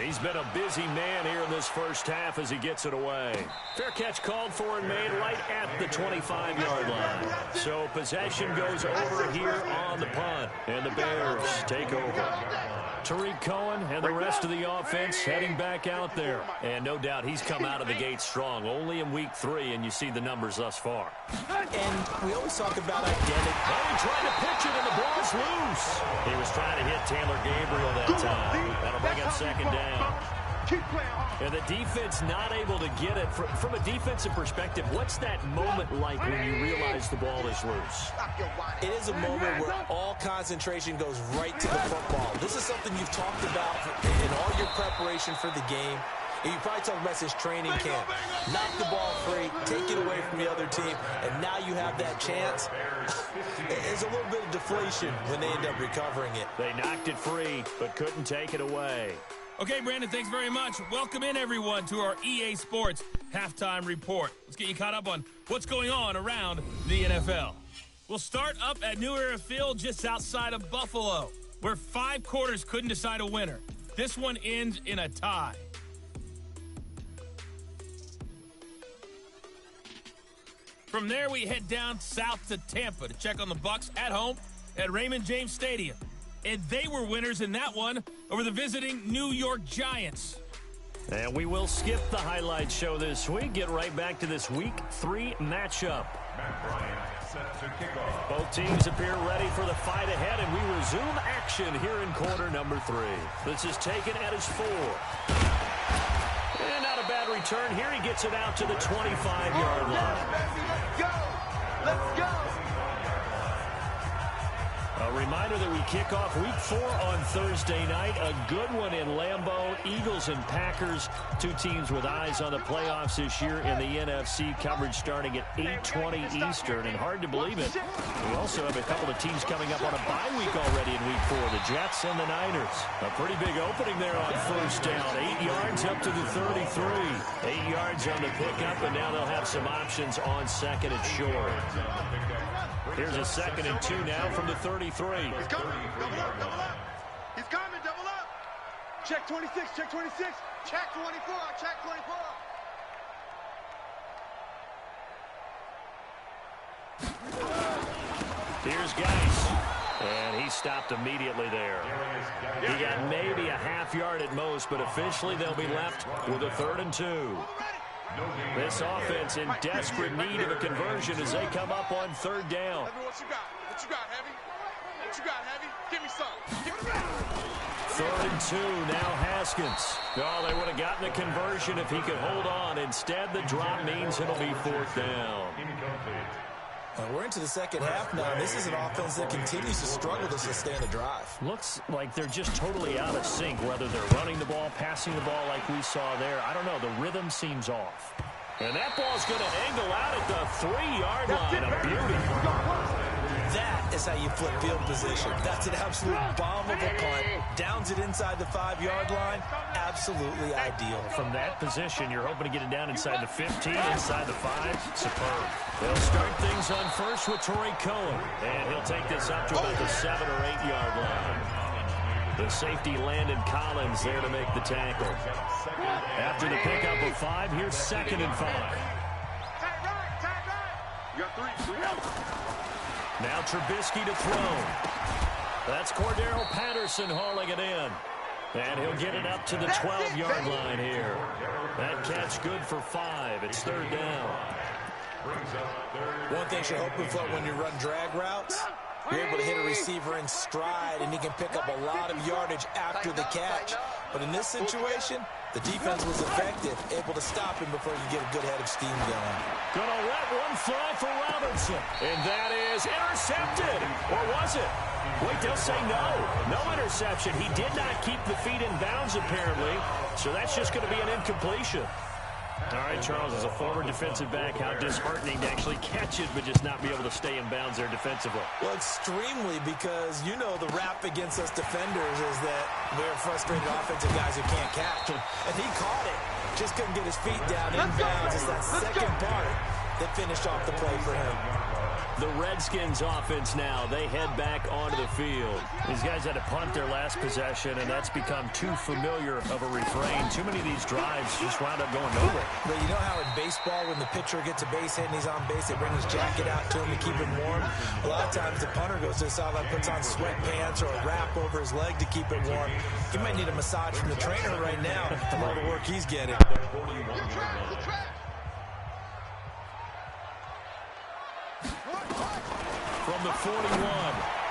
He's been a busy man here in this first half as he gets it away. Fair catch called for and made right at the 25-yard line. So possession goes over here on the punt, and the Bears take over. Tariq Cohen and the rest of the offense heading back out there. And no doubt he's come out of the gate strong, only in week 3, and you see the numbers thus far. And we always talk about identity. Oh, he tried to pitch it, and the ball's loose. He was trying to hit Taylor Gabriel that time. That'll bring up second down. And the defense not able to get it. From a defensive perspective, what's that moment like when you realize the ball is loose? It is a moment where all concentration goes right to the football. This is something you've talked about in all your preparation for the game. And you probably talked about since training camp. Knock the ball free, take it away from the other team, and now you have that chance. There's a little bit of deflation when they end up recovering it. They knocked it free, but couldn't take it away. Okay, Brandon, thanks very much. Welcome in, everyone, to our EA Sports Halftime Report. Let's get you caught up on what's going on around the NFL. We'll start up at New Era Field just outside of Buffalo, where 5 quarters couldn't decide a winner. This one ends in a tie. From there, we head down south to Tampa to check on the Bucs at home at Raymond James Stadium. And they were winners in that one over the visiting New York Giants. And we will skip the highlight show this week. Get right back to this week 3 matchup. Both teams appear ready for the fight ahead, and we resume action here in quarter number 3. This is taken at his 4. And not a bad return here. He gets it out to the 25-yard line. Let's go! Let's go! A reminder that we kick off week 4 on Thursday night. A good one in Lambeau. Eagles and Packers, 2 teams with eyes on the playoffs this year in the NFC. Coverage starting at 8:20 Eastern. And hard to believe it, we also have a couple of teams coming up on a bye week already in week 4. The Jets and the Niners. A pretty big opening there on first down. 8 yards up to the 33. 8 yards on the pickup, and now they'll have some options on second and short. Here's a 2nd and 2 now from the 33. He's coming. Double up, double up. He's coming, double up. Check 26, check 26. Check 24, check 24. Here's Geis. And he stopped immediately there. He got maybe a half yard at most, but officially they'll be left with a 3rd and 2. This offense in desperate need of a conversion as they come up on 3rd down. What you got? What you got, Heavy? What you got, Heavy? Give me some. 3rd and 2, now Haskins. Oh, they would have gotten a conversion if he could hold on. Instead, the drop means it'll be 4th down. We're into the second half now. This is an offense that continues to struggle to sustain a drive. Looks like they're just totally out of sync, whether they're running the ball, passing the ball like we saw there. I don't know. The rhythm seems off. And that ball's going to angle out at the 3-yard line. A beauty. That is how you flip field position. That's an absolute bomb of a punt. Downs it inside the 5-yard line. Absolutely ideal. From that position, you're hoping to get it down inside the 15, inside the 5. Superb. They'll start things on first with Tariq Cohen. And he'll take this up to about the 7 or 8-yard line. The safety Landon Collins there to make the tackle. After the pickup of 5, here's 2nd and 5. Tight right. You got 3 out. Now Trubisky to throw. That's Cordero Patterson hauling it in. And he'll get it up to the 12-yard line here. That catch good for 5. It's 3rd down. One thing you're hoping for when you run drag routes, you're able to hit a receiver in stride, and he can pick up a lot of yardage after the catch. But in this situation, the defense was effective, able to stop him before you get a good head of steam going. Gonna let one fly for Robinson. And that is intercepted. Or was it? Wait, they'll say no. No interception. He did not keep the feet in bounds, apparently. So that's just going to be an incompletion. All right, Charles, as a former defensive back, how disheartening to actually catch it but just not be able to stay in bounds there defensively. Well, extremely, because you know the rap against us defenders is that we're frustrated offensive guys who can't catch. And he caught it. Just couldn't get his feet down in bounds. It's that second part that finished off the play for him. The Redskins offense now. They head back onto the field. These guys had to punt their last possession, and that's become too familiar of a refrain. Too many of these drives just wound up going nowhere. But you know how in baseball, when the pitcher gets a base hit and he's on base, they bring his jacket out to him to keep him warm? A lot of times the punter goes to the sideline, puts on sweatpants or a wrap over his leg to keep it warm. He might need a massage from the trainer right now from all the work he's getting. From the 41,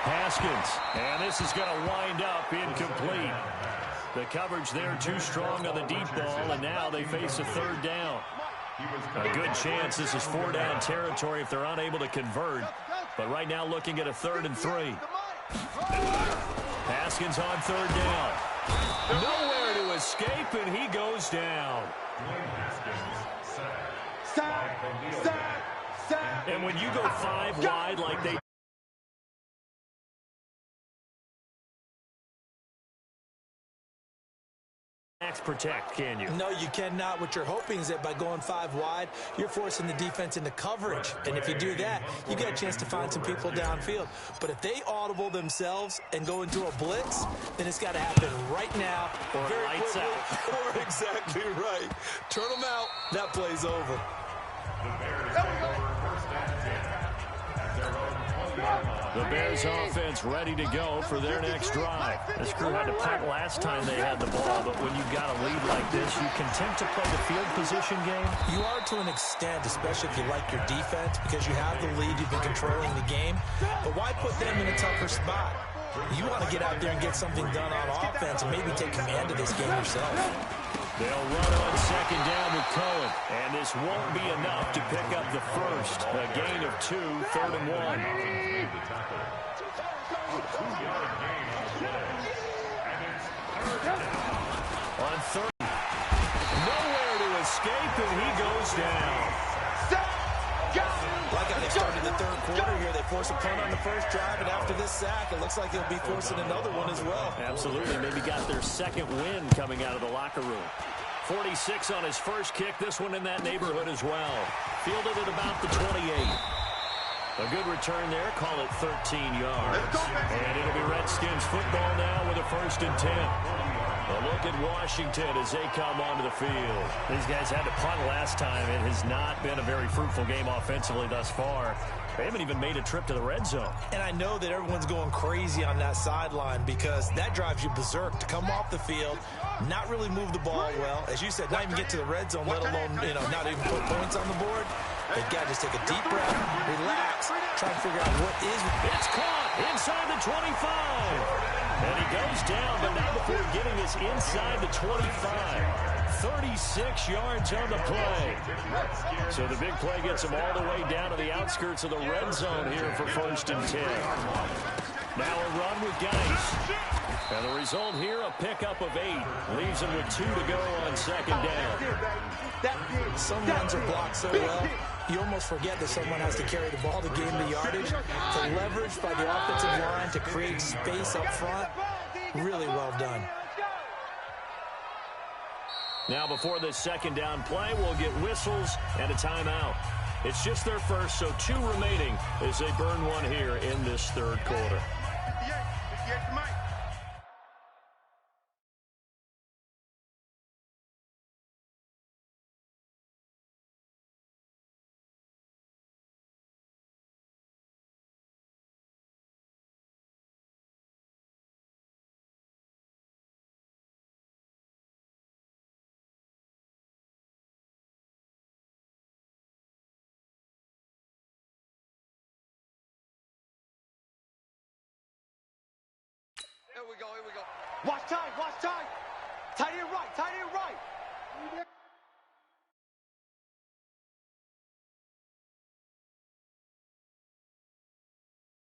Haskins. And this is going to wind up incomplete. The coverage there too strong on the deep ball, and now they face a third down. A good chance this is 4-down territory if they're unable to convert. But right now looking at a 3rd and 3. Haskins on 3rd down. Nowhere to escape, and he goes down. And when you go 5 wide like they protect, can you? No, you cannot. What you're hoping is that by going 5 wide, you're forcing the defense into coverage. And if you do that, you get a chance to find some people downfield. But if they audible themselves and go into a blitz, then it's got to happen right now. Or lights out. Or exactly right. Turn them out. That play's over. The Bears offense ready to go for their next drive. This crew had to punt last time they had the ball, but when you've got a lead like this, you content to play the field position game? You are to an extent, especially if you like your defense, because you have the lead, you've been controlling the game. But why put them in a tougher spot? You want to get out there and get something done on offense and maybe take command of this game yourself. They'll run on 2nd down with Cohen, and this won't be enough to pick up the first. A gain of 2, 3rd and 1. On 3rd, nowhere to escape, and he goes down. Like how they started the 3rd quarter here. They force a punt on the first drive, and after this sack, it looks like they'll be forcing another one as well. Absolutely. Maybe got their 2nd win coming out of the locker room. 46 on his first kick. This one in that neighborhood as well. Fielded at about the 28. A good return there. Call it 13 yards. And it'll be Redskins football now with a 1st and 10. A look at Washington as they come onto the field. These guys had to punt last time. It has not been a very fruitful game offensively thus far. They haven't even made a trip to the red zone. And I know that everyone's going crazy on that sideline because that drives you berserk to come off the field, not really move the ball well. As you said, not even get to the red zone, let alone, not even put points on the board. They've got to just take a deep breath, relax, try and figure out what is. It's caught inside the 25. And he goes down, but not before getting this inside the 25. 36 yards on the play. So the big play gets him all the way down to the outskirts of the red zone here for 1st and 10. Now a run with Geis. And the result here, a pickup of 8. Leaves him with 2 to go on 2nd down. Some runs are blocked so well, you almost forget that someone has to carry the ball to gain the yardage. The leverage by the offensive line to create space up front, really well done. Now before this 2nd down play, we'll get whistles and a timeout. It's just their first, so 2 remaining as they burn one here in this 3rd quarter. Here we go, here we go. Watch time, watch time. Tight end right, tight end right.